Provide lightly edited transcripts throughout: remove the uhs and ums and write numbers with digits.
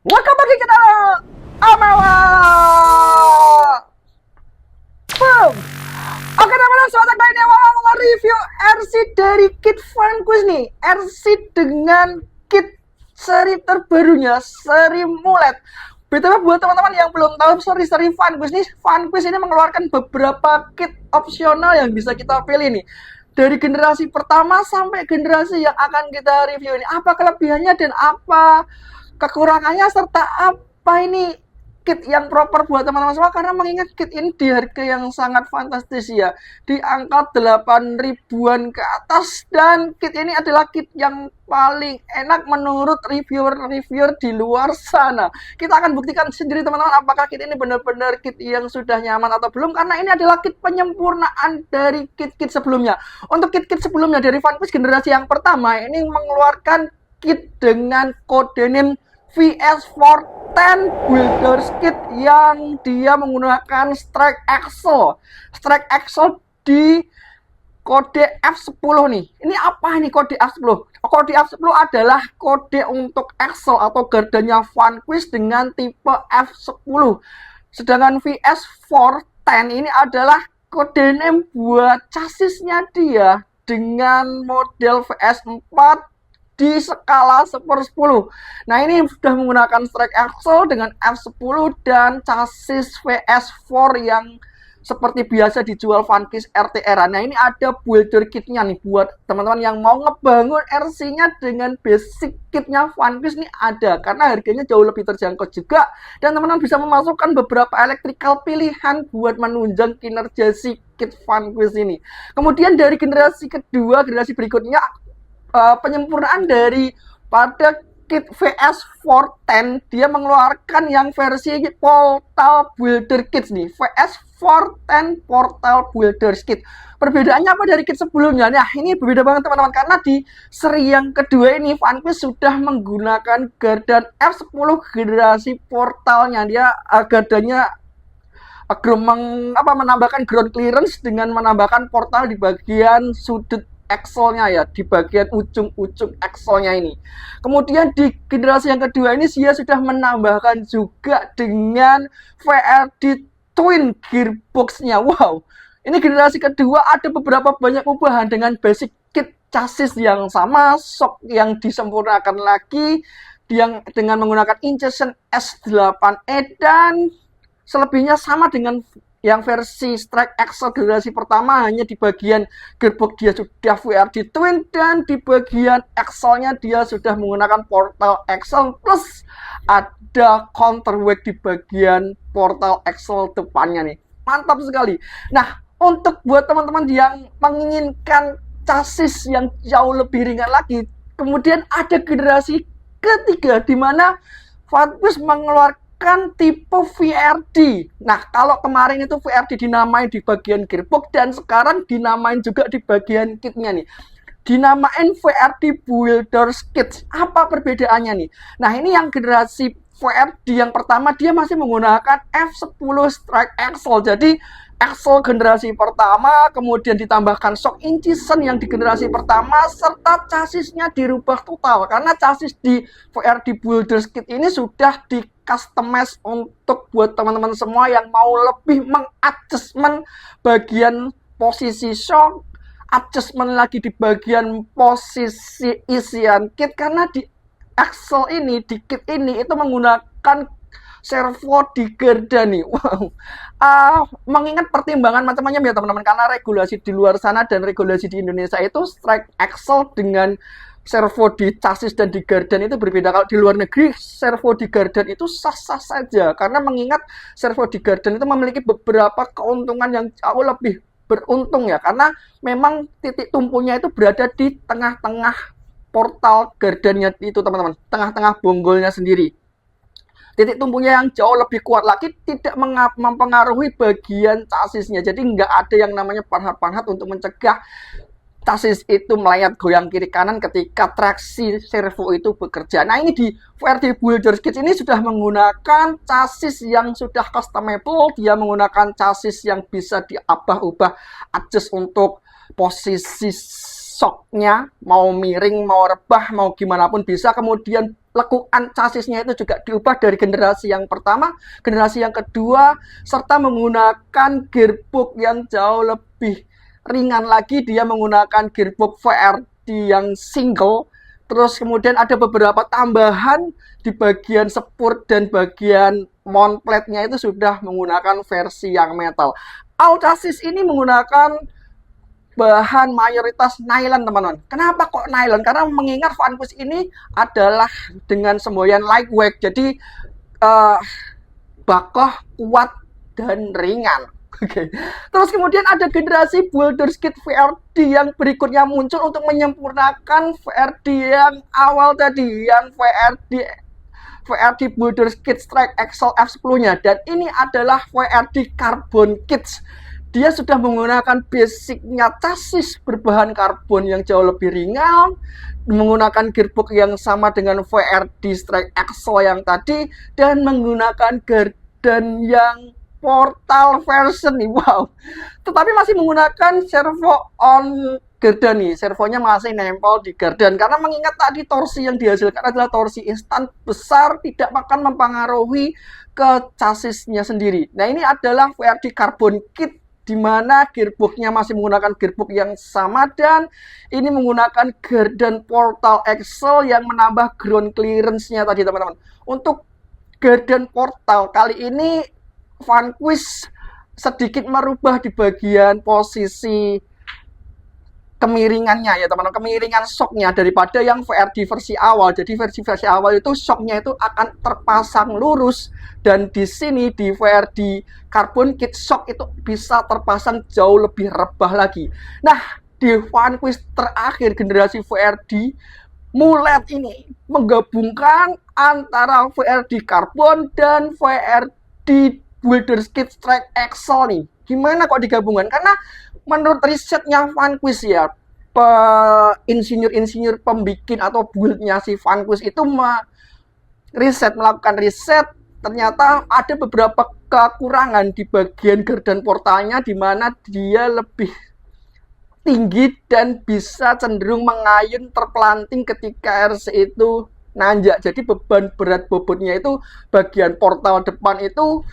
Welcome back ke channel Amawa. Boom. Oke teman-teman, sobat kali ini Amawa review RC dari kit Vanquish nih. RC dengan kit seri terbarunya, seri Mulet. BTW buat teman-teman yang belum tahu seri Vanquish nih, Vanquish ini mengeluarkan beberapa kit opsional yang bisa kita pilih nih. Dari generasi pertama sampai generasi yang akan kita review ini. Apa kelebihannya dan apa kekurangannya serta apa ini kit yang proper buat teman-teman semua, karena mengingat kit ini di harga yang sangat fantastis ya, di angka 8 ribuan ke atas, dan kit ini adalah kit yang paling enak menurut reviewer-reviewer di luar sana. Kita akan buktikan sendiri teman-teman apakah kit ini benar-benar kit yang sudah nyaman atau belum, karena ini adalah kit penyempurnaan dari kit-kit sebelumnya. Untuk kit-kit sebelumnya dari Vanquish generasi yang pertama ini mengeluarkan kit dengan kode name VS410 Builders Kit yang dia menggunakan strike axle di kode F10 nih. Ini apa nih kode F10? Kode F10 adalah kode untuk axle atau gardanya Vanquish dengan tipe F10. Sedangkan VS410 ini adalah kode name buat chassisnya dia dengan model VS4 di skala 1/10. Nah, ini sudah menggunakan strike axle dengan F10 dan chassis VS4 yang seperti biasa dijual Vanquish RTR. Nah, ini ada builder kitnya nih buat teman-teman yang mau ngebangun RC-nya dengan basic kitnya Vanquish nih ada, karena harganya jauh lebih terjangkau juga, dan teman-teman bisa memasukkan beberapa electrical pilihan buat menunjang kinerja si kit Vanquish ini. Kemudian dari generasi kedua, generasi berikutnya, penyempurnaan dari pada kit VS410, dia mengeluarkan yang versi Portal Builder Kit nih, VS410 Portal Builder Kit. Perbedaannya apa dari kit sebelumnya? Nah, ini berbeda banget teman-teman, karena di seri yang kedua ini Vanquish sudah menggunakan gardan F10 generasi portalnya. Dia gardanya menambahkan ground clearance dengan menambahkan portal di bagian sudut axle-nya ya, di bagian ujung-ujung axle-nya ini. Kemudian di generasi yang kedua ini dia sudah menambahkan juga dengan VRD Twin Gearbox-nya. Wow, ini generasi kedua ada beberapa banyak perubahan dengan basic kit chassis yang sama, shock yang disempurnakan lagi, yang dengan menggunakan injection S8E, dan selebihnya sama dengan yang versi strike axle generasi pertama, hanya di bagian gearbox dia sudah VRD Twin, dan di bagian axle-nya dia sudah menggunakan portal axle plus ada counterweight di bagian portal axle depannya nih. Mantap sekali. Nah, untuk buat teman-teman yang menginginkan chassis yang jauh lebih ringan lagi, kemudian ada generasi ketiga di mana Vanquish mengeluarkan tipe VRD. Nah, kalau kemarin itu VRD dinamain di bagian gearbox, dan sekarang dinamain juga di bagian kitnya nih, dinamain VRD Builders Kit. Apa perbedaannya nih? Nah, ini yang generasi VRD yang pertama dia masih menggunakan F10 strike axle. Jadi axle generasi pertama, kemudian ditambahkan shock injection yang di generasi pertama, serta chassisnya dirubah total, karena chassis di VRD Builders Kit ini sudah di customize untuk buat teman-teman semua yang mau lebih mengadjustment bagian posisi shock, adjustment lagi di bagian posisi isian kit, karena di axle ini, di kit ini itu menggunakan servo di gardan nih. Wow. Mengingat pertimbangan macam-macam ya teman-teman, karena regulasi di luar sana dan regulasi di Indonesia itu strike axle dengan servo di chassis dan di gardan itu berbeda. Kalau di luar negeri servo di gardan itu sah-sah saja, karena mengingat servo di gardan itu memiliki beberapa keuntungan yang jauh lebih beruntung ya, karena memang titik tumpunya itu berada di tengah-tengah portal gardannya itu teman-teman, tengah-tengah bonggolnya sendiri. Titik tumpunya yang jauh lebih kuat lagi tidak mempengaruhi bagian chassisnya. Jadi nggak ada yang namanya panhat-panhat untuk mencegah chassis itu melayat goyang kiri kanan ketika traksi servo itu bekerja. Nah ini di VRD Builder Kit ini sudah menggunakan chassis yang sudah customable. Dia menggunakan chassis yang bisa diubah-ubah, adjust untuk posisi shocknya, mau miring, mau rebah, mau gimana pun bisa. Kemudian lekukan chassisnya itu juga diubah dari generasi yang pertama, generasi yang kedua, serta menggunakan gearbox yang jauh lebih ringan lagi. Dia menggunakan gearbox VRD yang single. Terus kemudian ada beberapa tambahan di bagian spurt dan bagian mount plate-nya itu sudah menggunakan versi yang metal. All chassis ini menggunakan bahan mayoritas nylon teman-teman. Kenapa kok nylon? Karena mengingat Vanquish ini adalah dengan semboyan lightweight, jadi bakoh, kuat, dan ringan. Oke. Terus kemudian ada generasi Builder's Kit VRD yang berikutnya muncul untuk menyempurnakan VRD yang awal tadi, yang VRD Builder's Kit Strike Excel F10-nya, dan ini adalah VRD Carbon Kits. Dia sudah menggunakan basicnya chassis berbahan karbon yang jauh lebih ringan, menggunakan gearbox yang sama dengan VRD Strike Excel yang tadi, dan menggunakan gardan yang portal version nih. Wow. Tetapi masih menggunakan servo on gardan nih. Servonya masih nempel di gardan karena mengingat tadi torsi yang dihasilkan adalah torsi instan besar, tidak akan mempengaruhi ke chassisnya sendiri. Nah, ini adalah VRD Carbon Kit di mana gearboxnya masih menggunakan gearbox yang sama, dan ini menggunakan gardan portal Excel yang menambah ground clearance-nya tadi teman-teman. Untuk gardan portal kali ini Vanquish sedikit merubah di bagian posisi kemiringannya ya teman-teman, kemiringan shocknya daripada yang VRD versi awal. Jadi versi awal itu shocknya itu akan terpasang lurus, dan di sini di VRD Carbon Kit shock itu bisa terpasang jauh lebih rebah lagi. Nah, di Vanquish terakhir generasi VRD Mulet ini menggabungkan antara VRD Carbon dan VRD Builder's Kit Strike Excel nih. Gimana kok digabungkan? Karena menurut risetnya Vanquish ya, insinyur-insinyur pembikin atau buildnya si Vanquish itu melakukan riset, ternyata ada beberapa kekurangan di bagian gardan portalnya, di mana dia lebih tinggi dan bisa cenderung mengayun terpelanting ketika RC itu nanjak. Jadi beban berat bobotnya itu bagian portal depan itu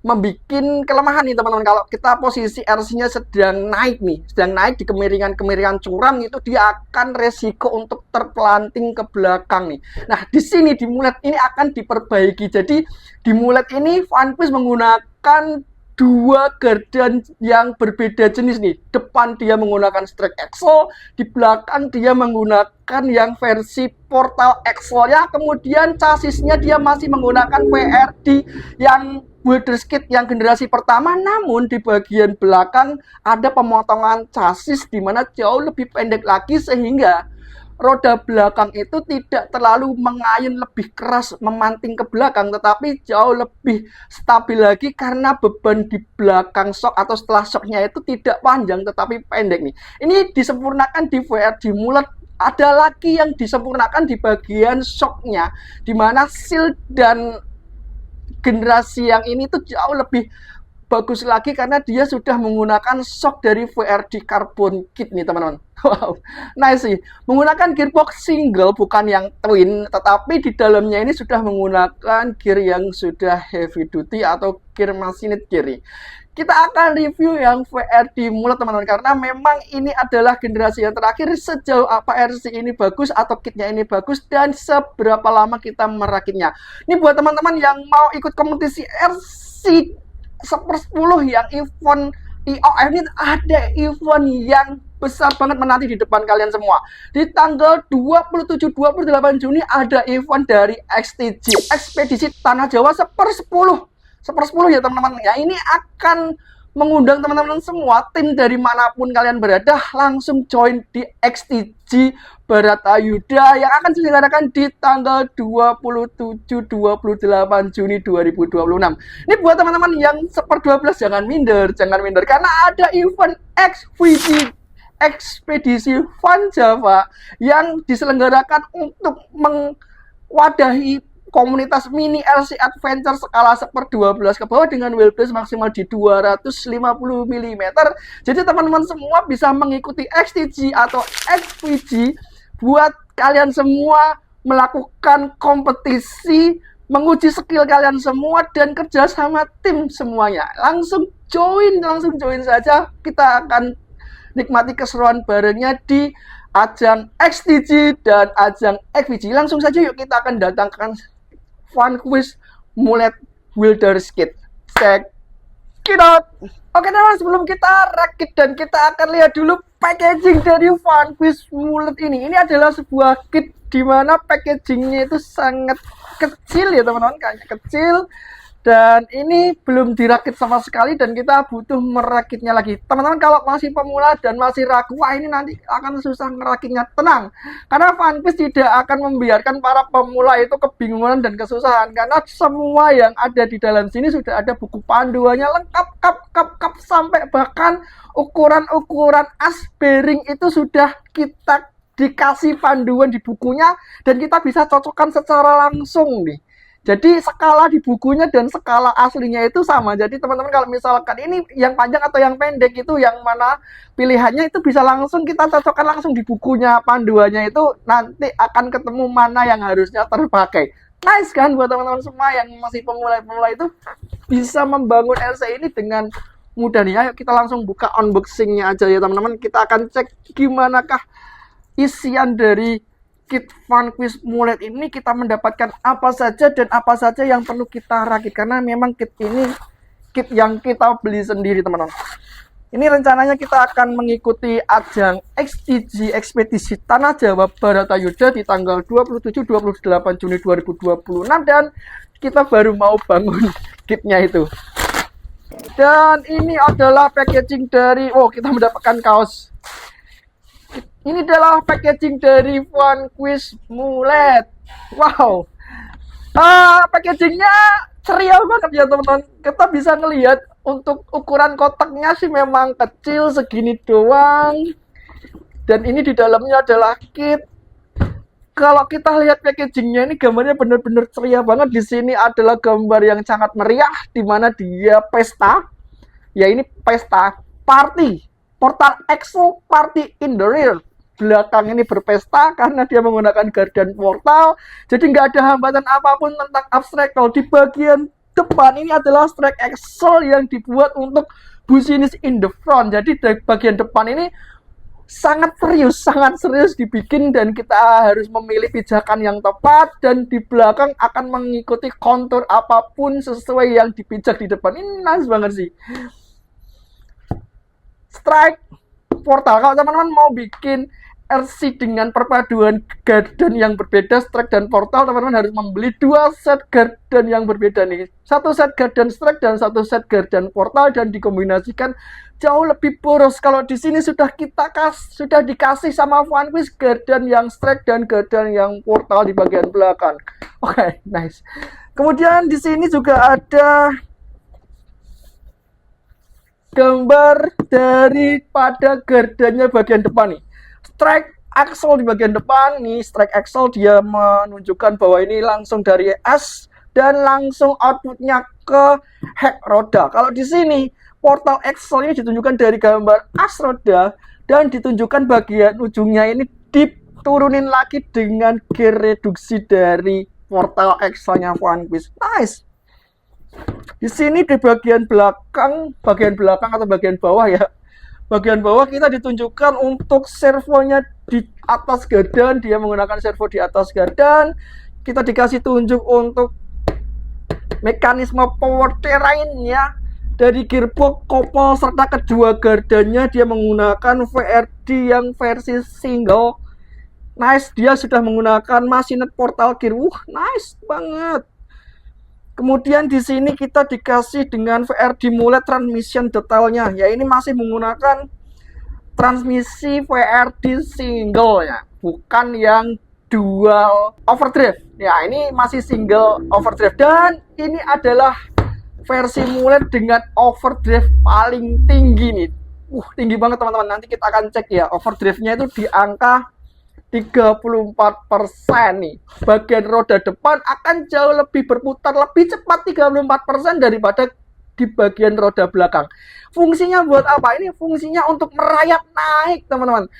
membuat kelemahan nih teman-teman. Kalau kita posisi RC-nya sedang naik nih, sedang naik di kemiringan curam, itu dia akan resiko untuk terpelanting ke belakang nih. Nah, di sini di mulet ini akan diperbaiki. Jadi di mulet ini Vanquish menggunakan dua gardan yang berbeda jenis nih. Depan dia menggunakan Strike Excel, di belakang dia menggunakan yang versi portal Excel ya. Kemudian chassisnya dia masih menggunakan VRD yang Builder's Kit yang generasi pertama, namun di bagian belakang ada pemotongan chassis di mana jauh lebih pendek lagi, sehingga roda belakang itu tidak terlalu mengayun lebih keras memanting ke belakang, tetapi jauh lebih stabil lagi karena beban di belakang shock atau setelah shocknya itu tidak panjang tetapi pendek nih. Ini disempurnakan di VRD Mulet. Ada lagi yang disempurnakan di bagian shocknya, di mana seal dan generasi yang ini tuh jauh lebih bagus lagi karena dia sudah menggunakan shock dari VRD Carbon Kit nih teman-teman. Wow, nice sih. Menggunakan gearbox single bukan yang twin, tetapi di dalamnya ini sudah menggunakan gear yang sudah heavy duty atau gear machined gear. Kita akan review yang VRD Mulet teman-teman, karena memang ini adalah generasi yang terakhir. Sejauh apa RC ini bagus atau kitnya ini bagus, dan seberapa lama kita merakitnya. Ini buat teman-teman yang mau ikut kompetisi RC 1/10 yang event IOF ini, ada event yang besar banget menanti di depan kalian semua. Di tanggal 27-28 Juni ada event dari XTJ, Ekspedisi Tanah Jawa 1/10 ya teman-teman ya. Ini akan mengundang teman-teman semua, tim dari manapun kalian berada, langsung join di XTJ FVG Baratayuda yang akan diselenggarakan di tanggal 27-28 Juni 2026. Ini buat teman-teman yang seper-12 jangan minder karena ada event FVG Ekspedisi Fun Java yang diselenggarakan untuk mewadahi komunitas mini RC Adventure skala 1/12 ke bawah dengan wheelbase maksimal di 250 mm. Jadi teman-teman semua bisa mengikuti XTG atau XVG buat kalian semua melakukan kompetisi, menguji skill kalian semua dan kerja sama tim semuanya. Langsung join saja. Kita akan nikmati keseruan barengnya di ajang XTG dan ajang XVG. Langsung saja yuk kita akan datangkan Fun Quiz Mullet Wilderness Kit. Check it out. Oke teman, sebelum kita rakit dan kita akan lihat dulu packaging dari Fun Quiz Mullet ini. Ini adalah sebuah kit di mana packagingnya itu sangat kecil ya teman-teman, kayaknya kecil. Dan ini belum dirakit sama sekali dan kita butuh merakitnya lagi. Teman-teman kalau masih pemula dan masih ragu, wah ini nanti akan susah merakitnya. Tenang, karena Fun Quiz tidak akan membiarkan para pemula itu kebingungan dan kesusahan. Karena semua yang ada di dalam sini sudah ada buku panduannya lengkap, kap, sampai bahkan ukuran-ukuran as bearing itu sudah kita dikasih panduan di bukunya. Dan kita bisa cocokkan secara langsung nih. Jadi skala di bukunya dan skala aslinya itu sama. Jadi teman-teman kalau misalkan ini yang panjang atau yang pendek itu yang mana pilihannya itu bisa langsung kita cocokkan langsung di bukunya, panduannya itu nanti akan ketemu mana yang harusnya terpakai. Nice kan buat teman-teman semua yang masih pemula itu bisa membangun RC ini dengan mudah nih. Ayo kita langsung buka unboxingnya aja ya teman-teman. Kita akan cek gimanakah isian dari kit Fun Quiz Mullet ini, kita mendapatkan apa saja dan apa saja yang perlu kita rakit karena memang kit ini kit yang kita beli sendiri teman-teman. Ini rencananya kita akan mengikuti ajang XTG Ekspedisi Tanah Jawa Baratayuda di tanggal 27-28 Juni 2026 dan kita baru mau bangun kitnya itu. Dan ini adalah packaging dari kita mendapatkan kaos. Ini adalah packaging dari Fun Quiz Mullet. Wow. Packagingnya ceria banget ya teman-teman. Kita bisa ngelihat untuk ukuran kotaknya sih memang kecil segini doang. Dan ini di dalamnya adalah kit. Kalau kita lihat packagingnya ini gambarnya benar-benar ceria banget. Di sini adalah gambar yang sangat meriah di mana dia pesta. Ya ini pesta party. Portal EXO Party in the Rear. Belakang ini berpesta karena dia menggunakan garden portal. Jadi nggak ada hambatan apapun tentang abstrak. Kalau di bagian depan ini adalah strike axle yang dibuat untuk business in the front. Jadi di bagian depan ini sangat serius dibikin dan kita harus memilih pijakan yang tepat dan di belakang akan mengikuti kontur apapun sesuai yang dipijak di depan. Ini nice banget sih. Strike portal, kalau teman-teman mau bikin RC dengan perpaduan garden yang berbeda, strike dan portal, teman-teman harus membeli 2 set garden yang berbeda nih. 1 set garden strike dan 1 set garden portal dan dikombinasikan jauh lebih boros. Kalau di sini sudah dikasih sama Fun Quiz garden yang strike dan garden yang portal di bagian belakang. Oke, nice. Kemudian di sini juga ada gambar daripada gardennya bagian depan nih. Strike axle di bagian depan nih, strike axle dia menunjukkan bahwa ini langsung dari as dan langsung outputnya ke head roda. Kalau di sini portal axle ini ditunjukkan dari gambar as roda dan ditunjukkan bagian ujungnya ini diturunin lagi dengan gear reduksi dari portal axle-nya Fun Quiz. Nice. Di sini di bagian belakang atau bagian bawah ya. Bagian bawah kita ditunjukkan untuk servonya di atas gardan, dia menggunakan servo di atas gardan. Kita dikasih tunjuk untuk mekanisme powertrain-nya dari gearbox, kopel serta kedua gardannya dia menggunakan VRD yang versi single. Nice, dia sudah menggunakan masinet portal gear. Nice banget. Kemudian di sini kita dikasih dengan VRD Mullet transmission detailnya. Ya ini masih menggunakan transmisi VRD single ya, bukan yang dual overdrive. Ya, ini masih single overdrive dan ini adalah versi mulai dengan overdrive paling tinggi nih. Tinggi banget teman-teman. Nanti kita akan cek ya, overdrive-nya itu di angka 34% nih. Bagian roda depan akan jauh lebih berputar lebih cepat 34% daripada di bagian roda belakang. Fungsinya buat apa? Ini fungsinya untuk merayap naik, teman-teman.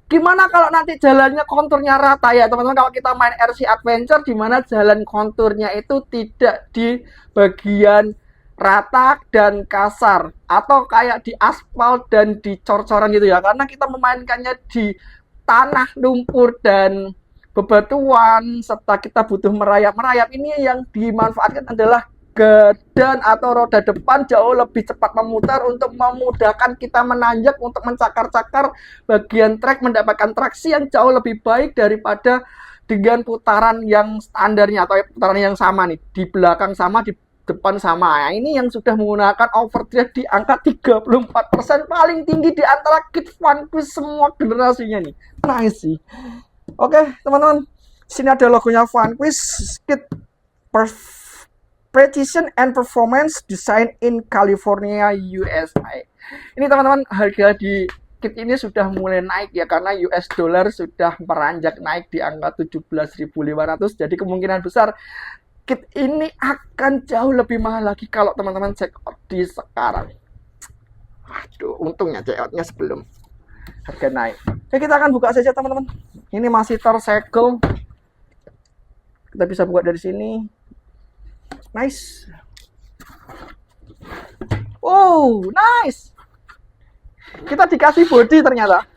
Gimana kalau nanti jalannya konturnya rata ya, teman-teman? Kalau kita main RC Adventure di mana jalan konturnya itu tidak di bagian rata dan kasar atau kayak di aspal dan di cor-coran gitu ya, karena kita memainkannya di tanah, lumpur dan bebatuan serta kita butuh merayap-merayap. Ini yang dimanfaatkan adalah gedan atau roda depan jauh lebih cepat memutar untuk memudahkan kita menanjak untuk mencakar-cakar bagian trek, mendapatkan traksi yang jauh lebih baik daripada dengan putaran yang standarnya atau putaran yang sama nih, di belakang sama, di depan sama. Nah, ini yang sudah menggunakan overdrive di angka 34% paling tinggi di antara kit Vanquish semua generasinya nih. Nice sih. Oke, teman-teman. Sini ada logonya Vanquish, kit Precision and Performance Design in California, USA. Ini teman-teman, harga di kit ini sudah mulai naik ya, karena US dollar sudah meranjak naik di angka 17.500. Jadi kemungkinan besar kit ini akan jauh lebih mahal lagi kalau teman-teman check out di sekarang. Aduh, untungnya check outnya sebelum harga naik. Oke, kita akan buka saja teman-teman. Ini masih tersegel. Kita bisa buka dari sini. Nice. Wow, nice. Kita dikasih body ternyata.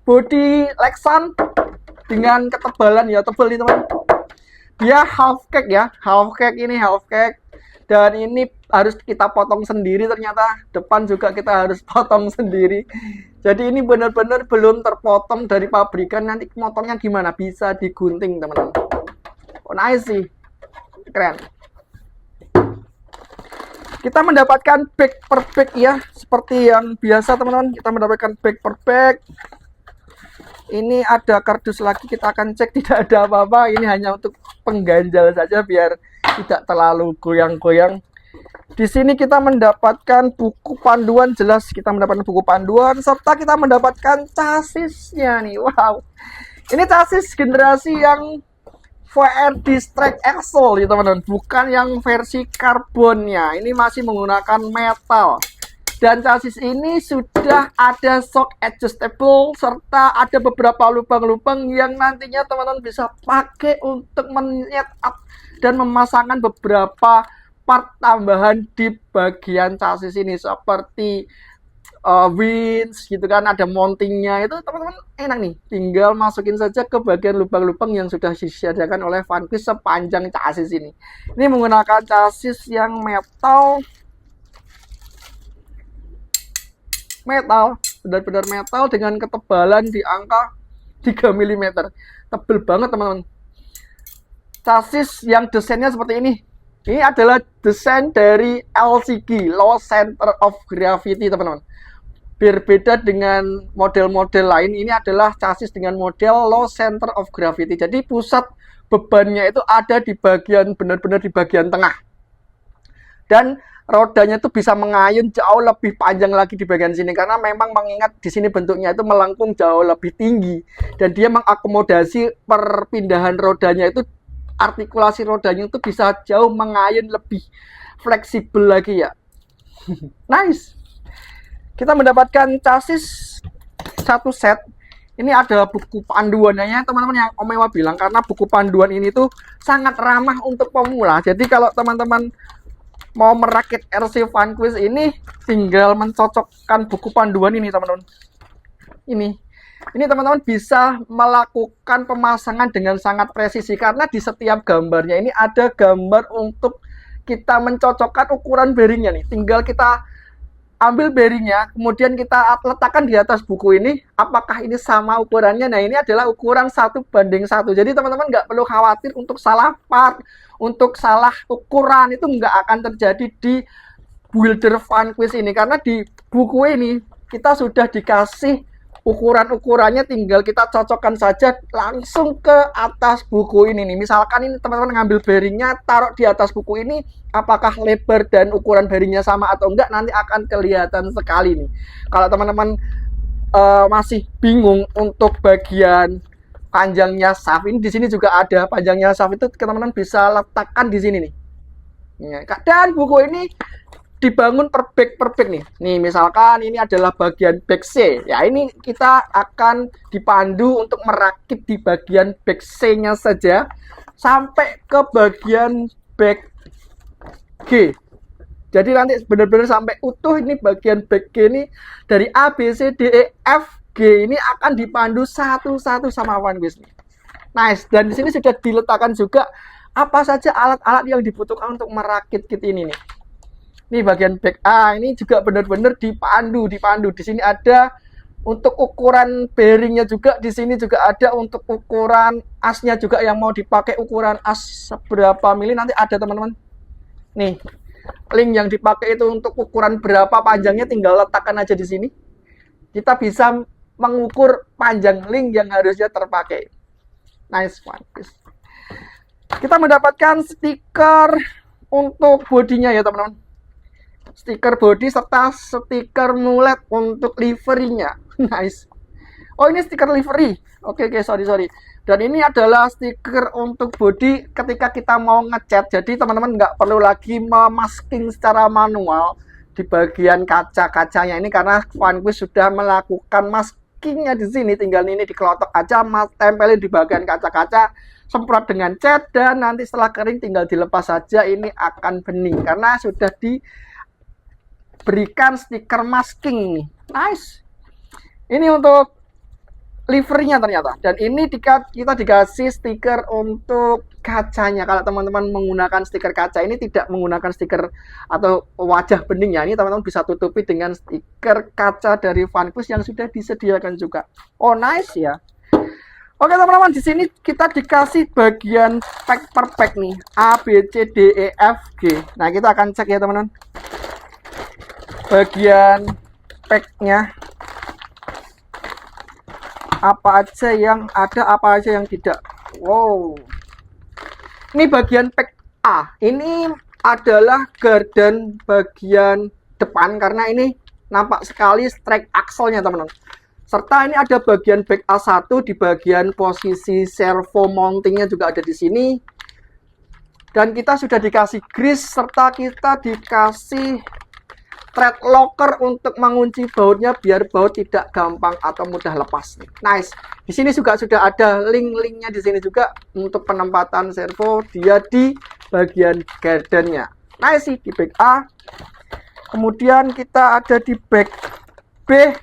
Body Lexan dengan ketebalan ya, tebal nih teman. Dia half cake ya, half cake ini half cake, dan ini harus kita potong sendiri ternyata. Depan juga kita harus potong sendiri. Jadi ini benar-benar belum terpotong dari pabrikan. Nanti motongnya gimana? Bisa digunting teman-teman. Oh, nice sih, keren. Kita mendapatkan bag per bag ya, seperti yang biasa teman-teman. Kita mendapatkan bag per bag. Ini ada kardus lagi, kita akan cek tidak ada apa-apa. Ini hanya untuk pengganjal saja biar tidak terlalu goyang-goyang. Di sini kita mendapatkan buku panduan, jelas kita mendapatkan buku panduan serta kita mendapatkan chassisnya nih. Wow. Ini chassis generasi yang VRD Strike Axle ya teman-teman, bukan yang versi karbonnya. Ini masih menggunakan metal. Dan chassis ini sudah ada shock adjustable serta ada beberapa lubang-lubang yang nantinya teman-teman bisa pakai untuk men-setup dan memasangkan beberapa part tambahan di bagian chassis ini seperti winch gitu kan, ada mountingnya. Itu teman-teman enak nih, tinggal masukin saja ke bagian lubang-lubang yang sudah disediakan oleh Vanquish sepanjang chassis ini. Ini menggunakan chassis yang metal, benar-benar metal dengan ketebalan di angka 3 mm. Tebel banget teman-teman. Chassis yang desainnya seperti ini. Ini adalah desain dari LCG, Low Center of Gravity teman-teman. Berbeda dengan model-model lain, ini adalah chassis dengan model Low Center of Gravity. Jadi pusat bebannya itu ada di bagian, benar-benar di bagian tengah. Dan rodanya itu bisa mengayun jauh lebih panjang lagi di bagian sini, karena memang mengingat di sini bentuknya itu melengkung jauh lebih tinggi dan dia mengakomodasi perpindahan rodanya itu, artikulasi rodanya itu bisa jauh mengayun lebih fleksibel lagi ya. Nice. Kita mendapatkan chassis satu set. Ini ada buku panduannya teman-teman, yang Om Ewa bilang, karena buku panduan ini tuh sangat ramah untuk pemula. Jadi kalau teman-teman mau merakit RC Vanquish ini tinggal mencocokkan buku panduan ini teman-teman. Ini teman-teman bisa melakukan pemasangan dengan sangat presisi, karena di setiap gambarnya ini ada gambar untuk kita mencocokkan ukuran bearingnya nih. Tinggal kita ambil bearingnya, kemudian kita letakkan di atas buku ini, apakah ini sama ukurannya. Nah, ini adalah ukuran 1:1. Jadi teman-teman nggak perlu khawatir untuk salah part, untuk salah ukuran. Itu nggak akan terjadi di builder Vanquish ini, karena di buku ini kita sudah dikasih ukuran-ukurannya, tinggal kita cocokkan saja langsung ke atas buku ini nih. Misalkan ini teman-teman ngambil bearingnya, taruh di atas buku ini, apakah lebar dan ukuran bearingnya sama atau enggak, nanti akan kelihatan sekali nih. Kalau teman-teman masih bingung untuk bagian panjangnya shaft, ini di sini juga ada panjangnya shaft, itu teman-teman bisa letakkan di sini nih. Dan buku ini dibangun per back nih. Nih misalkan ini adalah bagian back C. Ya ini kita akan dipandu untuk merakit di bagian back C-nya saja sampai ke bagian back G. Jadi nanti benar-benar sampai utuh ini bagian back G ini dari A, B, C, D, E, F, G ini akan dipandu satu-satu sama Vanquish nih. Nice. Dan di sini sudah diletakkan juga apa saja alat-alat yang dibutuhkan untuk merakit kit ini nih. Ini bagian back A, ini juga benar-benar dipandu. Di sini ada untuk ukuran bearingnya juga, di sini juga ada untuk ukuran asnya juga, yang mau dipakai ukuran as seberapa mili nanti ada teman-teman. Nih, link yang dipakai itu untuk ukuran berapa panjangnya tinggal letakkan aja di sini. Kita bisa mengukur panjang link yang harusnya terpakai. Nice one. Kita mendapatkan stiker untuk bodinya ya teman-teman. Stiker body serta stiker mulet untuk liverynya. Nice. Oh ini stiker livery. Oke, sorry. Dan ini adalah stiker untuk body ketika kita mau ngecat. Jadi teman-teman nggak perlu lagi memasking secara manual di bagian kaca-kacanya ini, karena Vanquish sudah melakukan maskingnya di sini. Tinggal ini dikelotok aja, tempelin di bagian kaca-kaca, semprot dengan cat, dan nanti setelah kering tinggal dilepas saja. Ini akan bening karena sudah diberikan stiker masking nih. Nice. Ini untuk liverynya ternyata. Dan ini kita dikasih stiker untuk kacanya. Kalau teman-teman menggunakan stiker kaca ini tidak menggunakan stiker atau wajah bening ya. Ini teman-teman bisa tutupi dengan stiker kaca dari Vanquish yang sudah disediakan juga. Oh nice ya. Oke teman-teman, di sini kita dikasih bagian pack per pack nih. A, B, C, D, E, F, G. Nah kita akan cek ya teman-teman. Bagian packnya apa aja yang ada, apa aja yang tidak. Wow, ini bagian pack A. Ini adalah gardan bagian depan karena ini nampak sekali strike axle-nya teman-teman. Serta ini ada bagian back A1 di bagian posisi servo mountingnya juga ada di sini. Dan kita sudah dikasih grease serta kita dikasih thread locker untuk mengunci bautnya biar baut tidak gampang atau mudah lepas. Nice. Di sini juga sudah ada link-linknya di sini juga untuk penempatan servo dia di bagian gardennya. Nice sih di back A. Kemudian kita ada di back B.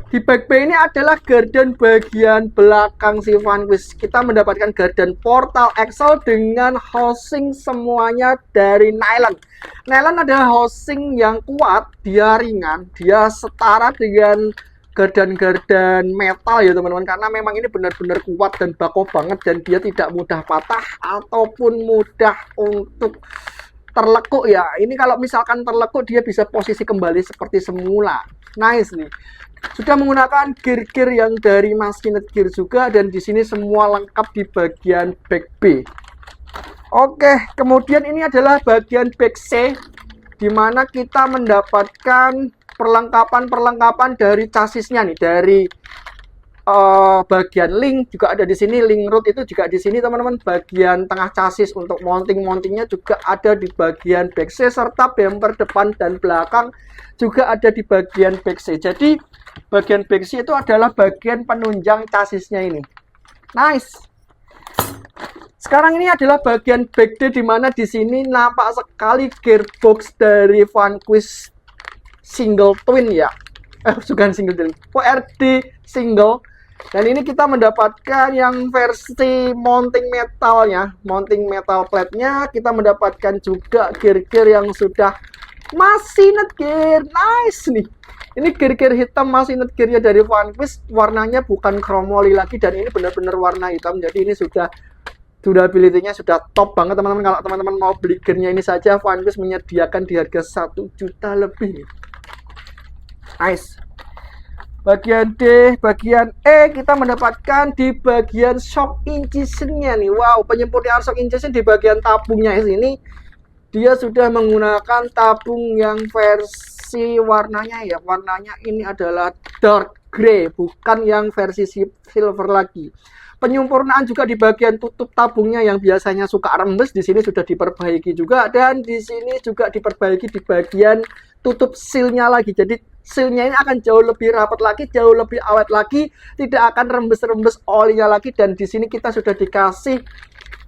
Di back B ini adalah garden bagian belakang si Vanquish. Kita mendapatkan garden portal axle dengan housing semuanya dari nylon. Nylon adalah housing yang kuat, dia ringan, dia setara dengan gardan-gardan metal ya teman-teman, karena memang ini benar-benar kuat dan bakoh banget dan dia tidak mudah patah ataupun mudah untuk terlekuk ya. Ini kalau misalkan terlekuk dia bisa posisi kembali seperti semula. Nice nih. Sudah menggunakan gear-gear yang dari Machined Gear juga, dan di sini semua lengkap di bagian back B. Oke, kemudian ini adalah bagian back C, di mana kita mendapatkan perlengkapan dari chassisnya nih, dari bagian link juga ada di sini, link root itu juga di sini teman-teman. Bagian tengah chassis untuk mountingnya juga ada di bagian back C, serta bumper depan dan belakang juga ada di bagian back C. Jadi bagian back C itu adalah bagian penunjang chassisnya ini. Nice. Sekarang ini adalah bagian back D, di mana di sini nampak sekali gearbox dari Vanquish single twin ya. Bukan single twin, ORD single. Dan ini kita mendapatkan yang versi mounting metalnya, mounting metal plate-nya. Kita mendapatkan juga gear-gear yang sudah Machined Gear. Nice nih. Ini gear-gear hitam Machined Gear-nya dari Vanquish. Warnanya bukan chromoli lagi, dan ini benar-benar warna hitam. Jadi ini sudah durability-nya sudah top banget teman-teman. Kalau teman-teman mau beli gear-nya ini saja, Vanquish menyediakan di harga 1 juta lebih. Nice. Bagian D, bagian E kita mendapatkan di bagian shock incision-nya nih. Wow, penyempurnaan shock incision di bagian tabungnya sini. Dia sudah menggunakan tabung yang versi warnanya ya. Warnanya ini adalah dark grey, bukan yang versi silver lagi. Penyempurnaan juga di bagian tutup tabungnya yang biasanya suka rembes, di sini sudah diperbaiki juga, dan di sini juga diperbaiki di bagian tutup sealnya lagi. Jadi sealnya ini akan jauh lebih rapat lagi, jauh lebih awet lagi, tidak akan rembes-rembes olinya lagi. Dan di sini kita sudah dikasih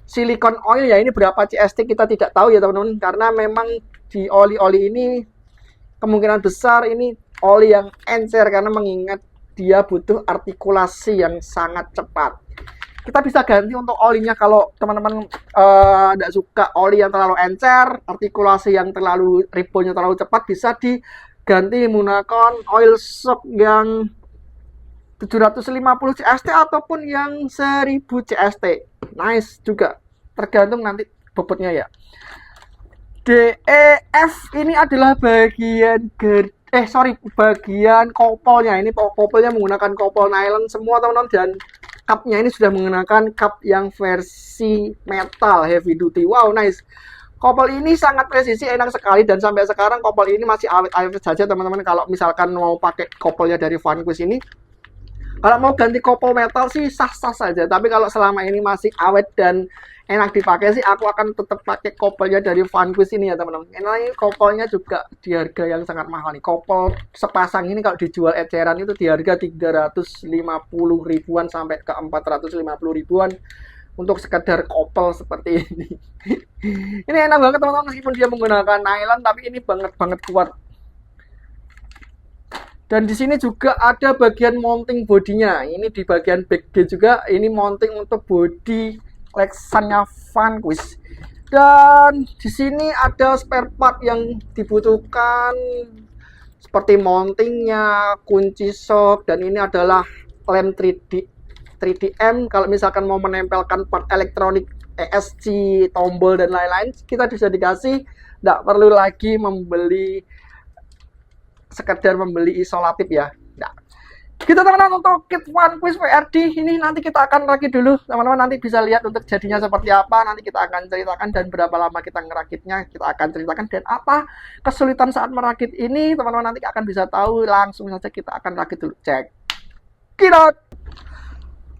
silikon oil ya, ini berapa CST kita tidak tahu ya teman-teman, karena memang di oli-oli ini kemungkinan besar ini oli yang encer karena mengingat dia butuh artikulasi yang sangat cepat. Kita bisa ganti untuk olinya kalau teman-teman tidak suka oli yang terlalu encer, artikulasi yang terlalu reboundnya terlalu cepat, bisa diganti menggunakan oil shock yang 750 CST ataupun yang 1000 CST. Nice juga, tergantung nanti bobotnya ya. DEF ini adalah bagian bagian kopelnya. Ini kopelnya menggunakan kopel nylon semua teman-teman, dan cupnya ini sudah menggunakan cup yang versi metal heavy duty. Wow, nice. Kopel ini sangat presisi, enak sekali, dan sampai sekarang kopel ini masih awet-awet saja teman-teman. Kalau misalkan mau pakai kopelnya dari Vanquish ini, kalau mau ganti kopel metal sih sah-sah saja, tapi kalau selama ini masih awet dan enak dipakai sih, aku akan tetap pakai kopelnya dari Vanquish ini ya teman-teman. Ini kopelnya juga di harga yang sangat mahal nih. Kopel sepasang ini kalau dijual eceran itu di harga 350 ribuan sampai ke 450 ribuan untuk sekedar kopel seperti ini. Ini enak banget teman-teman, meskipun dia menggunakan nylon, tapi ini banget kuat. Dan di sini juga ada bagian mounting bodinya. Ini di bagian back D juga, ini mounting untuk body Lexannya Vanquish. Dan di sini ada spare part yang dibutuhkan seperti mountingnya, kunci shock, dan ini adalah lem 3DM. Kalau misalkan mau menempelkan part elektronik, ESC, tombol dan lain-lain, kita bisa dikasih, tidak perlu lagi sekedar membeli isolatif ya. Nah, gitu teman-teman untuk kit Vanquish VRD ini nanti kita akan rakit dulu. Teman-teman nanti bisa lihat untuk jadinya seperti apa, nanti kita akan ceritakan, dan berapa lama kita ngerakitnya kita akan ceritakan, dan apa kesulitan saat merakit ini teman-teman nanti akan bisa tahu. Langsung saja kita akan rakit dulu. Cek it out.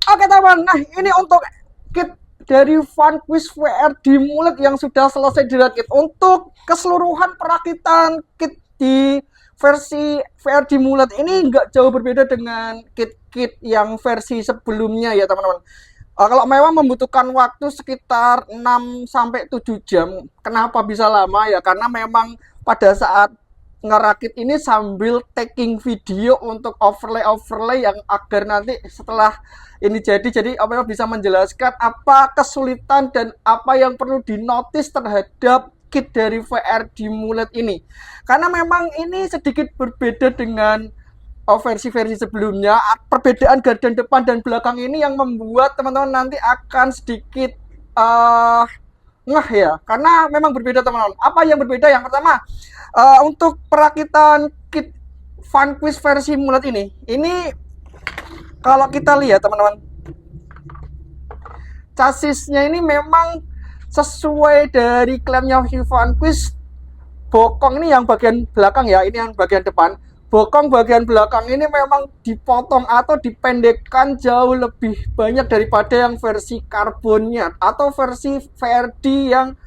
Oke teman, nah ini untuk kit dari Vanquish VRD Mullet yang sudah selesai dirakit. Untuk keseluruhan perakitan kit di versi VRD Mullet ini nggak jauh berbeda dengan kit-kit yang versi sebelumnya ya teman-teman. Kalau memang membutuhkan waktu sekitar 6-7 jam. Kenapa bisa lama ya? Karena memang pada saat ngerakit ini sambil taking video untuk overlay yang agar nanti setelah ini jadi apa bisa menjelaskan apa kesulitan dan apa yang perlu dinotis terhadap kit dari VRD Mullet ini, karena memang ini sedikit berbeda dengan versi-versi sebelumnya. Perbedaan gardan depan dan belakang ini yang membuat teman-teman nanti akan sedikit ngeh ya, karena memang berbeda teman-teman. Apa yang berbeda? Yang pertama, untuk perakitan kit Vanquish versi Mullet ini kalau kita lihat teman-teman, chassisnya ini memang sesuai dari klaimnya Vanquish. Bokong ini yang bagian belakang ya, ini yang bagian depan. Bokong bagian belakang ini memang dipotong atau dipendekkan jauh lebih banyak daripada yang versi karbonnya atau versi VRD yang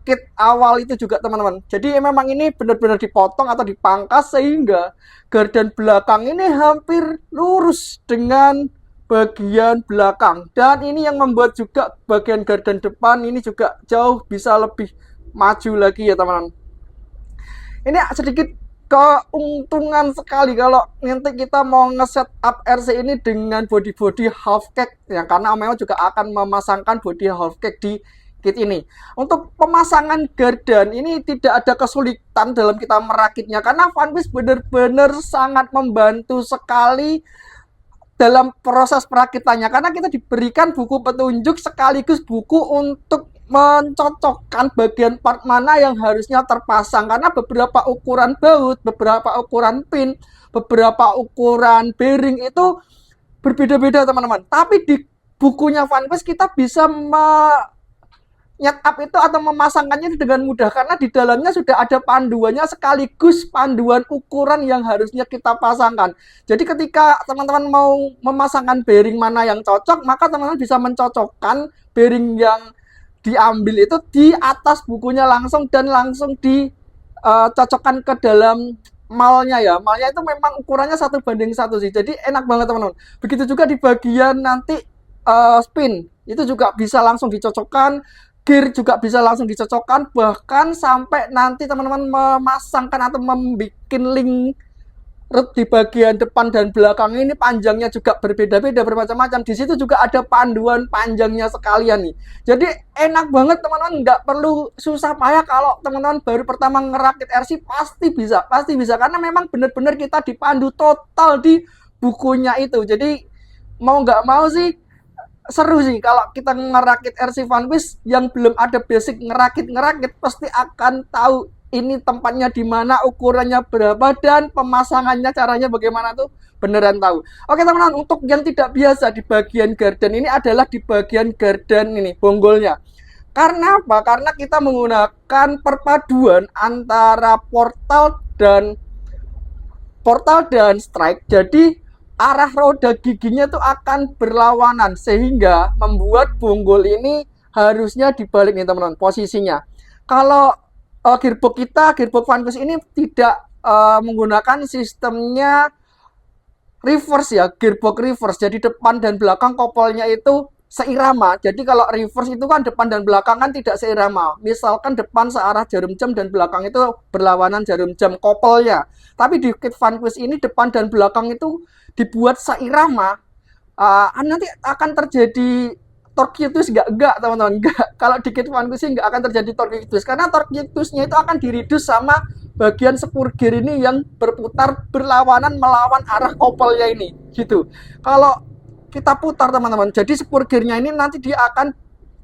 kit awal itu juga teman-teman. Jadi memang ini benar-benar dipotong atau dipangkas sehingga gardan belakang ini hampir lurus dengan bagian belakang, dan ini yang membuat juga bagian gardan depan ini juga jauh bisa lebih maju lagi ya teman-teman. Ini sedikit keuntungan sekali kalau nanti kita mau nge-set up RC ini dengan body half cake ya, karena Omeo juga akan memasangkan body half cake di kit ini. Untuk pemasangan gardan ini tidak ada kesulitan dalam kita merakitnya, karena Vanquish benar-benar sangat membantu sekali dalam proses perakitannya, karena kita diberikan buku petunjuk sekaligus buku untuk mencocokkan bagian part mana yang harusnya terpasang, karena beberapa ukuran baut, beberapa ukuran pin, beberapa ukuran bearing itu berbeda-beda teman-teman. Tapi di bukunya Vanquish kita bisa up itu atau memasangkannya dengan mudah, karena di dalamnya sudah ada panduannya sekaligus panduan ukuran yang harusnya kita pasangkan. Jadi ketika teman-teman mau memasangkan bearing mana yang cocok, maka teman-teman bisa mencocokkan bearing yang diambil itu di atas bukunya langsung dan langsung dicocokkan ke dalam malnya ya. Malnya itu memang ukurannya 1:1 sih. Jadi enak banget teman-teman. Begitu juga di bagian nanti spin itu juga bisa langsung dicocokkan, gear juga bisa langsung dicocokkan, bahkan sampai nanti teman-teman memasangkan atau membuat link di bagian depan dan belakang ini panjangnya juga berbeda-beda, bermacam-macam. Di situ juga ada panduan panjangnya sekalian nih. Jadi enak banget teman-teman, nggak perlu susah payah. Kalau teman-teman baru pertama ngerakit RC pasti bisa karena memang benar-benar kita dipandu total di bukunya itu. Jadi mau nggak mau sih seru sih kalau kita ngerakit RC Vanquish. Yang belum ada basic ngerakit pasti akan tahu ini tempatnya di mana, ukurannya berapa, dan pemasangannya caranya bagaimana tuh beneran tahu. Oke teman-teman, untuk yang tidak biasa di bagian garden ini adalah di bagian garden ini bonggolnya. Karena apa? Karena kita menggunakan perpaduan antara portal dan strike. Jadi arah roda giginya itu akan berlawanan, sehingga membuat bonggol ini harusnya dibalik nih teman-teman posisinya. Kalau gearbox Vanquish ini tidak menggunakan sistemnya reverse ya, gearbox reverse. Jadi depan dan belakang kopelnya itu seirama. Jadi kalau reverse itu kan depan dan belakang kan tidak seirama. Misalkan depan searah jarum jam dan belakang itu berlawanan jarum jam kopelnya. Tapi di kit Vanquish ini depan dan belakang itu dibuat seirama. Nanti akan terjadi torquetus enggak teman-teman, enggak. Kalau di kit Vanquish nggak akan terjadi torquetus, karena torquetusnya itu akan diridus sama bagian spur gear ini yang berputar berlawanan melawan arah kopelnya ini gitu. Kalau kita putar teman-teman, jadi spur gearnya ini nanti dia akan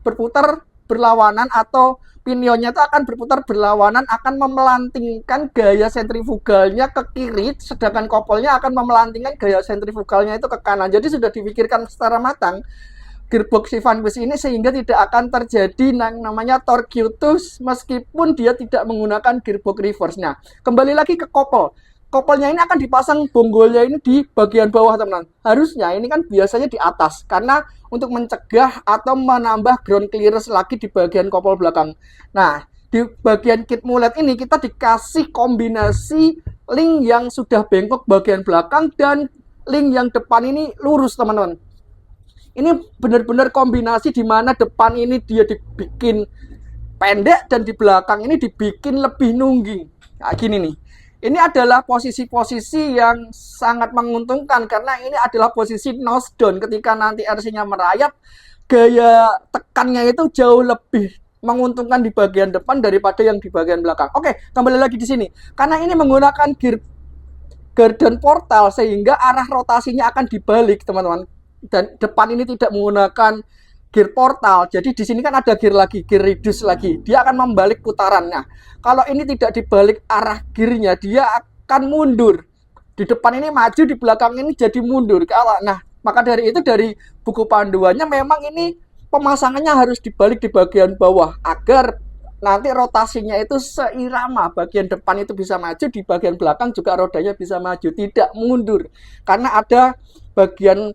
berputar berlawanan, atau pinionnya itu akan berputar berlawanan, akan memelantingkan gaya sentrifugalnya ke kiri, sedangkan kopelnya akan memelantingkan gaya sentrifugalnya itu ke kanan. Jadi sudah dipikirkan secara matang gearbox Vanquish ini, sehingga tidak akan terjadi yang namanya torquetus meskipun dia tidak menggunakan gearbox reverse. Nah, kembali lagi ke kopel. Kopelnya ini akan dipasang bonggolnya ini di bagian bawah teman-teman. Harusnya ini kan biasanya di atas, karena untuk mencegah atau menambah ground clearance lagi di bagian kopel belakang. Nah, di bagian kit mulet ini kita dikasih kombinasi link yang sudah bengkok bagian belakang dan link yang depan ini lurus teman-teman. Ini benar-benar kombinasi di mana depan ini dia dibikin pendek dan di belakang ini dibikin lebih nungging. Nah, gini nih. Ini adalah posisi-posisi yang sangat menguntungkan, karena ini adalah posisi nose down. Ketika nanti RC-nya merayap, gaya tekannya itu jauh lebih menguntungkan di bagian depan daripada yang di bagian belakang. Oke, kembali lagi di sini. Karena ini menggunakan gear garden portal, sehingga arah rotasinya akan dibalik, teman-teman. Dan depan ini tidak menggunakan gear portal, jadi di sini kan ada gear lagi, gear reduce lagi, dia akan membalik putarannya. Kalau ini tidak dibalik arah gearnya, dia akan mundur. Di depan ini maju, di belakang ini jadi mundur. Nah, maka dari itu dari buku panduannya memang ini pemasangannya harus dibalik di bagian bawah agar nanti rotasinya itu seirama. Bagian depan itu bisa maju, di bagian belakang juga rodanya bisa maju, tidak mundur. Karena ada bagian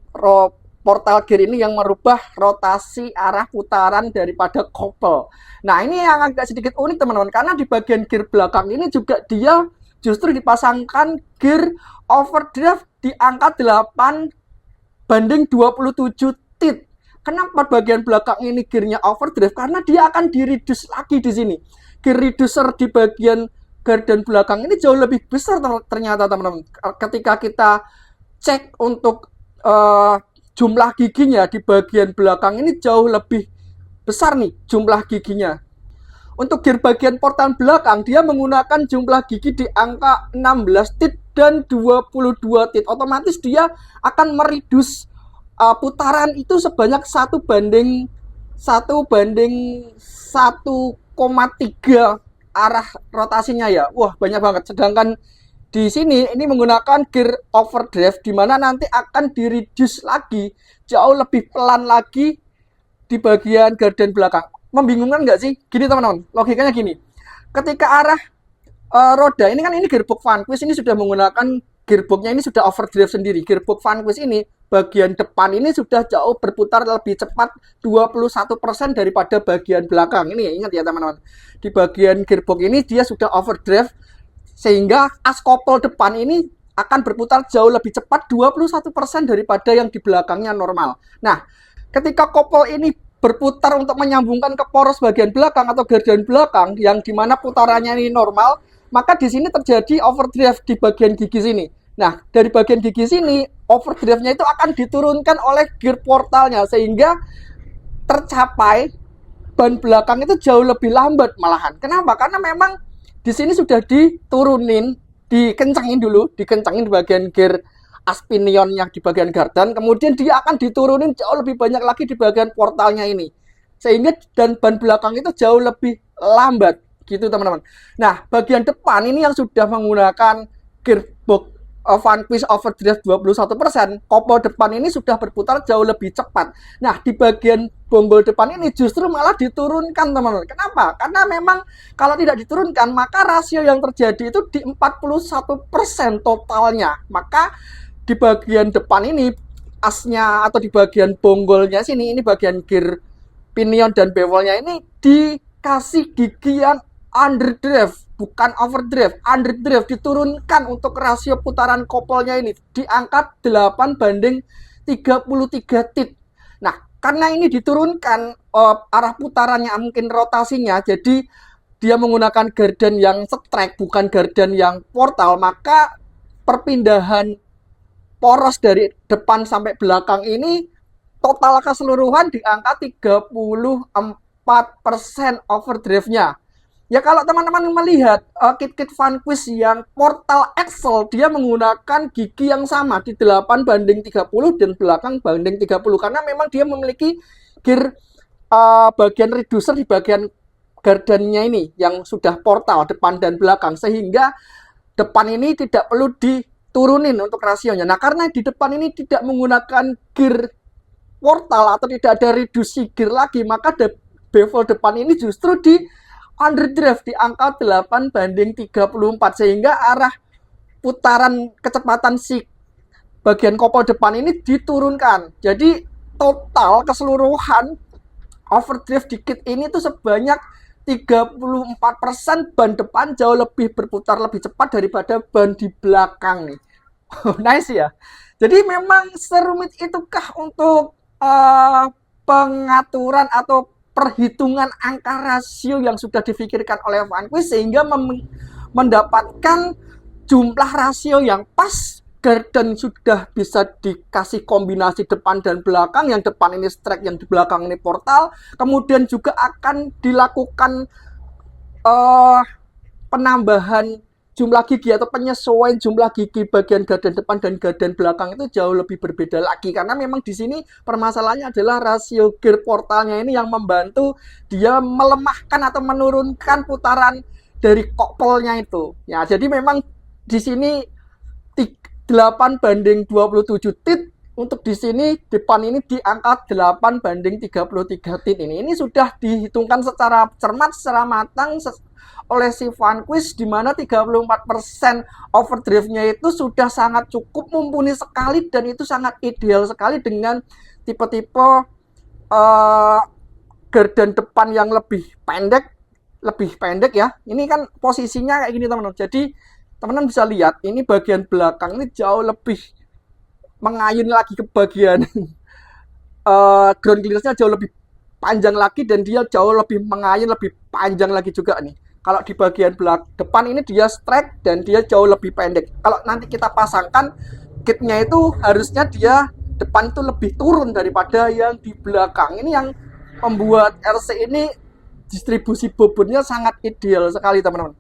portal gear ini yang merubah rotasi arah putaran daripada kopel. Nah, ini yang agak sedikit unik teman-teman, karena di bagian gear belakang ini juga dia justru dipasangkan gear overdrive di angka 8/27 tit. Kenapa bagian belakang ini gearnya overdrive? Karena dia akan direduce lagi di sini. Gear reducer di bagian garden belakang ini jauh lebih besar ternyata teman-teman. Ketika kita cek untuk jumlah giginya di bagian belakang ini jauh lebih besar nih jumlah giginya. Untuk gear bagian portal belakang dia menggunakan jumlah gigi di angka 16 tit dan 22 tit. Otomatis dia akan meridus putaran itu sebanyak 1/16 1:1,3 arah rotasinya ya. Wah, banyak banget. Sedangkan di sini ini menggunakan gear overdrive di mana nanti akan di-reduce lagi jauh lebih pelan lagi di bagian garden belakang. Membingungkan nggak sih? Gini teman-teman, logikanya gini. Ketika arah roda ini kan ini gearbox Vanquish ini sudah menggunakan gearboxnya ini sudah overdrive sendiri. Gearbox Vanquish ini bagian depan ini sudah jauh berputar lebih cepat 21% daripada bagian belakang. Ini ingat ya teman-teman. Di bagian gearbox ini dia sudah overdrive sehingga as kopel depan ini akan berputar jauh lebih cepat 21% daripada yang di belakangnya normal. Nah, ketika kopel ini berputar untuk menyambungkan ke poros bagian belakang atau garden belakang yang dimana putarannya ini normal, maka di sini terjadi overdrive di bagian gigi sini. Nah, dari bagian gigi sini, overdrive-nya itu akan diturunkan oleh gear portalnya sehingga tercapai ban belakang itu jauh lebih lambat malahan. Kenapa? Karena memang di sini sudah diturunin, dikencangin dulu, dikencangin di bagian gear aspinion yang di bagian gardan, kemudian dia akan diturunin jauh lebih banyak lagi di bagian portalnya ini. Sehingga dan ban belakang itu jauh lebih lambat gitu teman-teman. Nah, bagian depan ini yang sudah menggunakan gearbox Vanquish overdrive 21%, kopel depan ini sudah berputar jauh lebih cepat. Nah, di bagian bonggol depan ini justru malah diturunkan, teman-teman. Kenapa? Karena memang kalau tidak diturunkan, maka rasio yang terjadi itu di 41% totalnya. Maka di bagian depan ini, asnya atau di bagian bonggolnya sini, ini bagian gear pinion dan bevelnya ini dikasih gigi yang underdrive, bukan overdrive. Underdrive diturunkan untuk rasio putaran kopelnya ini di angka 8:33 tit. Nah, karena ini diturunkan arah putarannya mungkin rotasinya, jadi dia menggunakan garden yang setrek bukan garden yang portal, maka perpindahan poros dari depan sampai belakang ini total keseluruhan di angka 34% overdrive-nya. Ya kalau teman-teman melihat kit-kit Vanquish yang portal Excel, dia menggunakan gigi yang sama di 8:30 dan belakang banding 30 karena memang dia memiliki gear bagian reducer di bagian gardannya ini yang sudah portal depan dan belakang sehingga depan ini tidak perlu diturunin untuk rasionya. Nah, karena di depan ini tidak menggunakan gear portal atau tidak ada reduksi gear lagi, maka bevel depan ini justru di underdrive di angka 8:34 sehingga arah putaran kecepatan si bagian kopel depan ini diturunkan. Jadi total keseluruhan overdrive di kit ini tuh sebanyak 34% ban depan jauh lebih berputar lebih cepat daripada ban di belakang nih. Nice ya. Jadi memang serumit itukah untuk pengaturan atau perhitungan angka rasio yang sudah difikirkan oleh Vanquish sehingga mendapatkan jumlah rasio yang pas. Garden sudah bisa dikasih kombinasi depan dan belakang, yang depan ini strike, yang di belakang ini portal. Kemudian juga akan dilakukan penambahan jumlah gigi atau penyesuaian jumlah gigi bagian garden depan dan garden belakang itu jauh lebih berbeda lagi karena memang di sini permasalahannya adalah rasio gear portalnya ini yang membantu dia melemahkan atau menurunkan putaran dari kopelnya itu. Ya, jadi memang di sini 8:27 tit untuk di sini depan ini di angka 8:33 tit ini. Ini sudah dihitungkan secara cermat, secara matang oleh si Vanquish di mana 34% overdrive-nya itu sudah sangat cukup mumpuni sekali dan itu sangat ideal sekali dengan tipe-tipe gardan depan yang lebih pendek ya. Ini kan posisinya kayak gini teman-teman. Jadi teman-teman bisa lihat ini bagian belakang ini jauh lebih mengayun lagi ke bagian ground clearance-nya jauh lebih panjang lagi dan dia jauh lebih mengayun lebih panjang lagi juga nih. Kalau di bagian depan ini dia straight dan dia jauh lebih pendek. Kalau nanti kita pasangkan kitnya itu harusnya dia depan itu lebih turun daripada yang di belakang. Ini yang membuat RC ini distribusi bobotnya sangat ideal sekali teman-teman.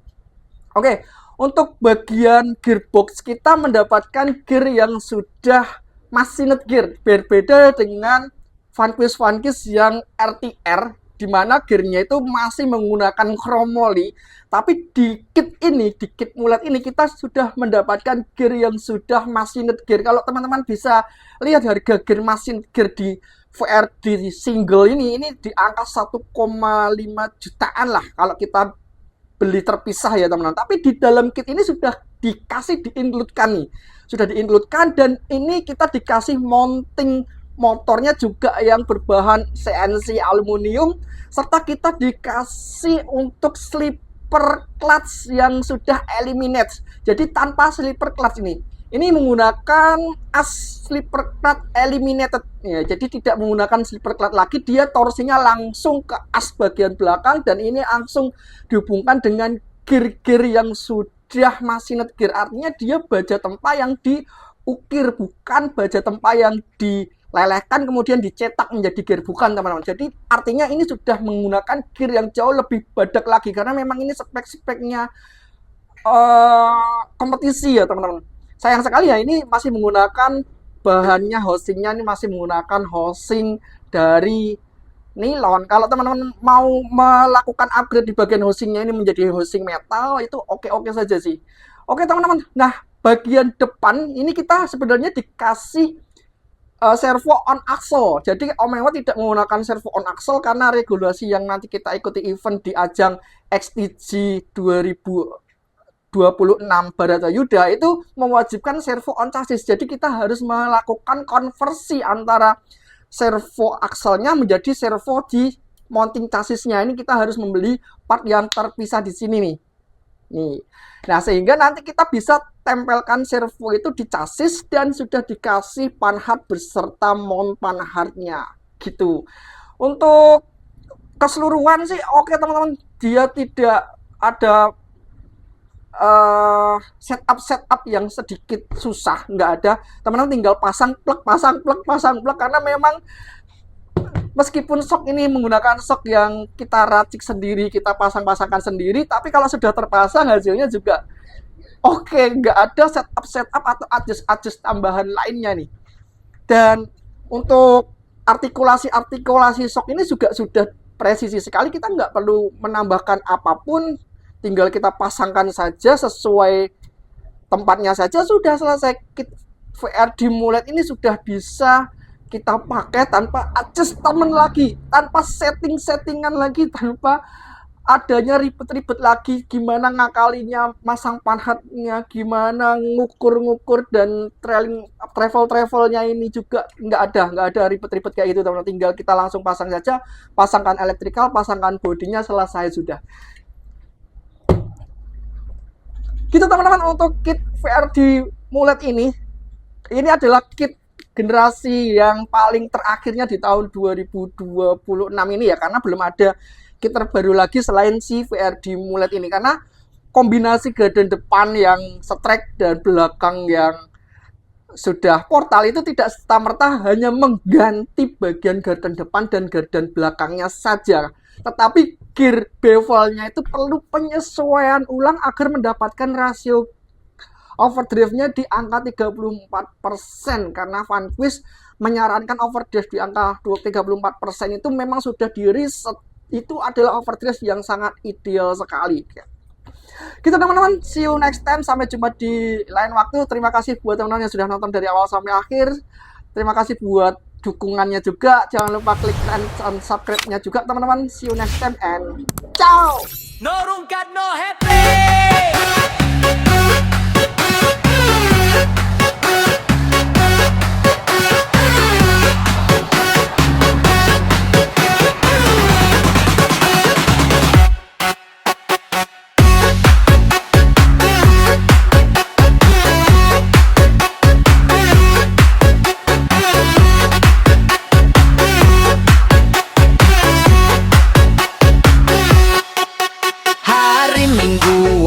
Oke, untuk bagian gearbox kita mendapatkan gear yang sudah machined gear, berbeda dengan Vanquish yang RTR, di mana gearnya itu masih menggunakan chromoli, tapi di kit mulet ini kita sudah mendapatkan gear yang sudah machined gear. Kalau teman-teman bisa lihat harga gear machined gear di VRD single ini di angka 1,5 jutaan lah kalau kita beli terpisah ya teman-teman. Tapi di dalam kit ini sudah diincludekan nih, sudah diincludekan, dan ini kita dikasih mounting motornya juga yang berbahan CNC aluminium, serta kita dikasih untuk slipper clutch yang sudah eliminate. Jadi tanpa slipper clutch ini menggunakan as slipper clutch eliminated ya, jadi tidak menggunakan slipper clutch lagi, dia torsinya langsung ke as bagian belakang, dan ini langsung dihubungkan dengan gear-gear yang sudah machined gear. Artinya dia baja tempa yang diukir, bukan baja tempa yang dilelehkan kemudian dicetak menjadi gear, bukan teman-teman. Jadi artinya ini sudah menggunakan gear yang jauh lebih badak lagi, karena memang ini spek-speknya kompetisi ya teman-teman. Sayang sekali ya, ini masih menggunakan bahannya, housingnya ini masih menggunakan housing dari nilon. Kalau teman-teman mau melakukan upgrade di bagian housingnya ini menjadi housing metal, itu oke-oke saja sih. Oke teman-teman, nah bagian depan ini kita sebenarnya dikasih servo on axle. Jadi Om Ewo tidak menggunakan servo on axle karena regulasi yang nanti kita ikuti event di ajang XTG 2026 Baratayuda itu mewajibkan servo on chassis. Jadi kita harus melakukan konversi antara servo akselnya menjadi servo di mounting chassisnya. Ini kita harus membeli part yang terpisah di sini nih. Nah, sehingga nanti kita bisa tempelkan servo itu di chassis dan sudah dikasih panhard beserta mount panhardnya gitu. Untuk keseluruhan sih oke teman-teman, dia tidak ada setup yang sedikit susah, nggak ada. Teman-teman tinggal pasang plug, karena memang meskipun sok ini menggunakan sok yang kita racik sendiri, kita pasangkan sendiri, tapi kalau sudah terpasang hasilnya juga oke, nggak ada setup atau adjust tambahan lainnya nih. Dan untuk artikulasi sok ini juga sudah presisi sekali, kita nggak perlu menambahkan apapun, tinggal kita pasangkan saja sesuai tempatnya saja, sudah selesai. Kit VRD mulet ini sudah bisa kita pakai tanpa adjustment lagi, tanpa settingan lagi, tanpa adanya ribet-ribet lagi gimana ngakalinya masang panhardnya, gimana ngukur dan travelnya ini juga nggak ada ribet-ribet kayak gitu teman-teman. Tinggal kita langsung pasang saja, pasangkan elektrikal, pasangkan bodinya, selesai sudah. Gitu teman-teman untuk kit VRD mulet ini adalah kit generasi yang paling terakhirnya di tahun 2026 ini ya, karena belum ada kit terbaru lagi selain si VRD mulet ini, karena kombinasi gardan depan yang setrek dan belakang yang sudah portal itu tidak serta-merta hanya mengganti bagian gardan depan dan gardan belakangnya saja, tetapi gear bevelnya itu perlu penyesuaian ulang agar mendapatkan rasio overdrive-nya di angka 34%, karena Vanquish menyarankan overdrive di angka 34% itu memang sudah di riset, itu adalah overdrive yang sangat ideal sekali. Gitu teman-teman, see you next time, sampai jumpa di lain waktu. Terima kasih buat teman-teman yang sudah nonton dari awal sampai akhir. Terima kasih buat dukungannya juga, jangan lupa klik dan subscribe-nya juga teman-teman. See you next time and ciao. No rungkat, no happy.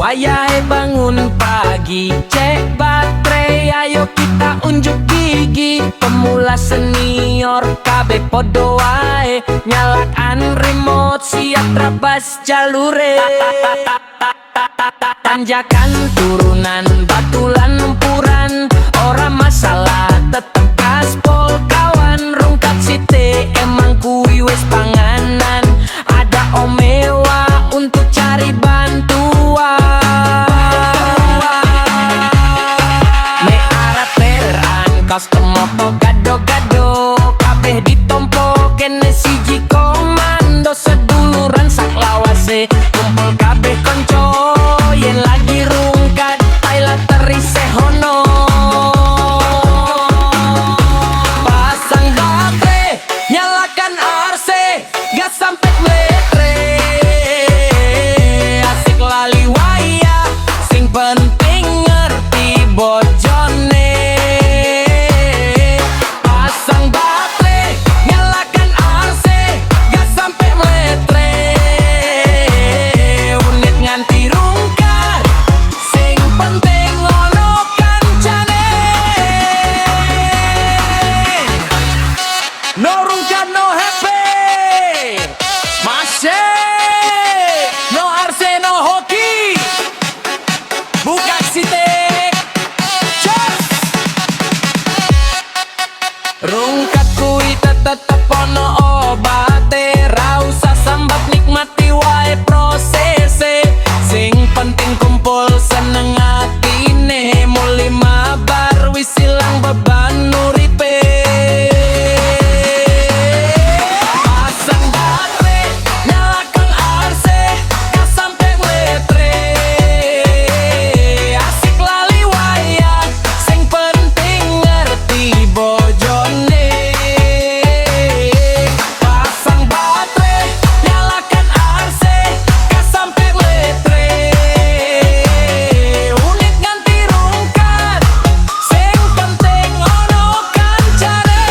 Ayahe bangun pagi, cek baterai, ayo kita unjuk gigi. Pemula senior KB podo wae, nyalakan remote siap terabas jalure. Tanjakan turunan batulan lumpuran, ora masalah tetep gaspol kawan. Rungkat si TM ngopi wis panganan. Ada omewa untuk cari bantuan. Me arep peran custom moto gado-gado. Kabeh ditompo kene siji komando. Seduluran sak lawase kumpul kabeh konco. Yen lagi rungkat Thailand terise hono. Pasang baterai, nyalakan RC, gas sampai metre. Asik lali waya, sing penting ngerti bojone. Pasang baterai, nyalakan RC, gas sampai metre. Unit nganti rungkat, sing penting ono kancane. No rungkat, no happy. Masih no RC, no hoki. Buka sitik. Cheers. Rungkat kuwi tetep ono obate. Ra usah sambat nikmati wae prosese. Sing penting kumpul seneng atine. Muli mabar wis ilang beban uripe. Pasang baterai, nyalakan RC, gas sampai metre. Asik lali waya, sing penting ngerti bojone. Pasang baterai, nyalakan RC, gas sampai metre. Unit ganti rungkat, sing penting ono kancane.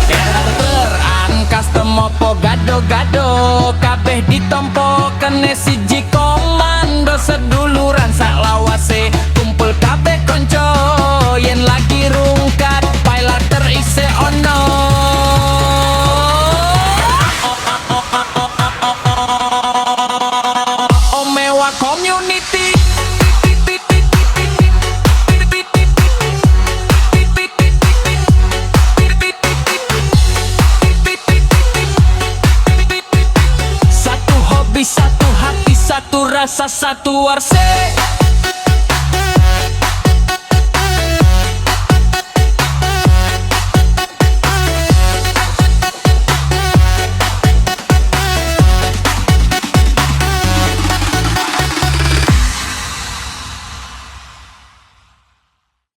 Karakteran custom opo gado-gado. Kabeh ditompo kene siji komando. Seduluran sak lawase kumpul kabeh konco. Yen lagi rungkat pilot terise ono. Omewa community. Satu hobi, satu hati, satu rasa, satu RC.